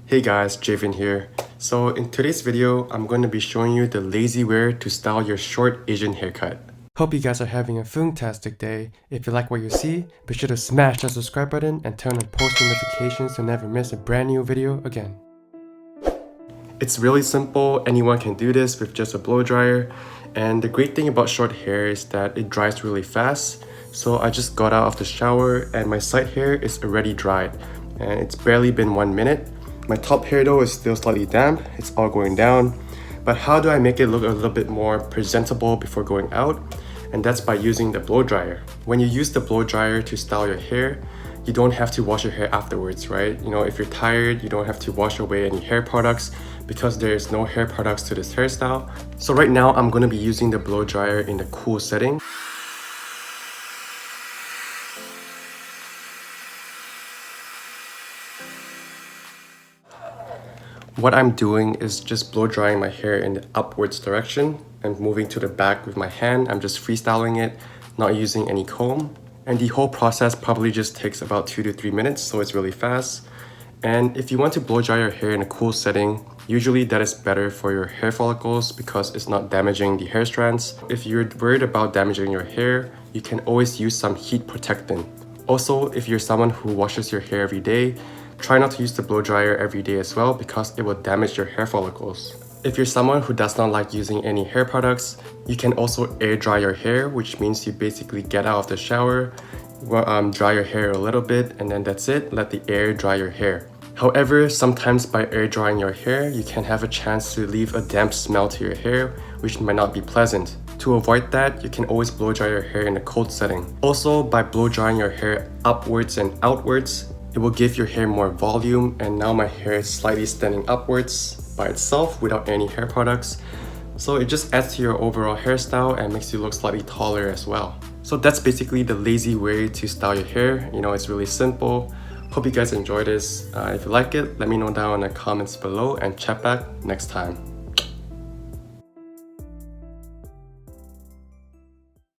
Hey guys, Javin here. So in today's video, I'm going to be showing you the lazy way to style your short Asian haircut. Hope you guys are having a fantastic day. If you like what you see, be sure to smash that subscribe button and turn on post notifications to never miss a brand new video again. It's really simple, anyone can do this with just a blow dryer. And the great thing about short hair is that it dries really fast. So I just got out of the shower and my side hair is already dried. And it's barely been 1 minute. My top hair though is still slightly damp, it's all going down. But how do I make it look a little bit more presentable before going out? And that's by using the blow dryer. When you use the blow dryer to style your hair, you don't have to wash your hair afterwards, right? You know, if you're tired, you don't have to wash away any hair products because there is no hair products to this hairstyle. So right now, I'm gonna be using the blow dryer in the cool setting. What I'm doing is just blow drying my hair in the upwards direction and moving to the back with my hand. I'm just freestyling it, not using any comb. And the whole process probably just takes about 2 to 3 minutes, so it's really fast. And if you want to blow dry your hair in a cool setting, usually that is better for your hair follicles because it's not damaging the hair strands. If you're worried about damaging your hair, you can always use some heat protectant. Also, if you're someone who washes your hair every day, try not to use the blow dryer every day as well because it will damage your hair follicles. If you're someone who does not like using any hair products, you can also air dry your hair, which means you basically get out of the shower, dry your hair a little bit, and then that's it, let the air dry your hair. However, sometimes by air drying your hair, you can have a chance to leave a damp smell to your hair, which might not be pleasant. To avoid that, you can always blow dry your hair in a cold setting. Also, by blow drying your hair upwards and outwards, it will give your hair more volume, and now my hair is slightly standing upwards by itself without any hair products. So it just adds to your overall hairstyle and makes you look slightly taller as well. So that's basically the lazy way to style your hair. You know, it's really simple. Hope you guys enjoy this. If you like it, let me know down in the comments below and chat back next time.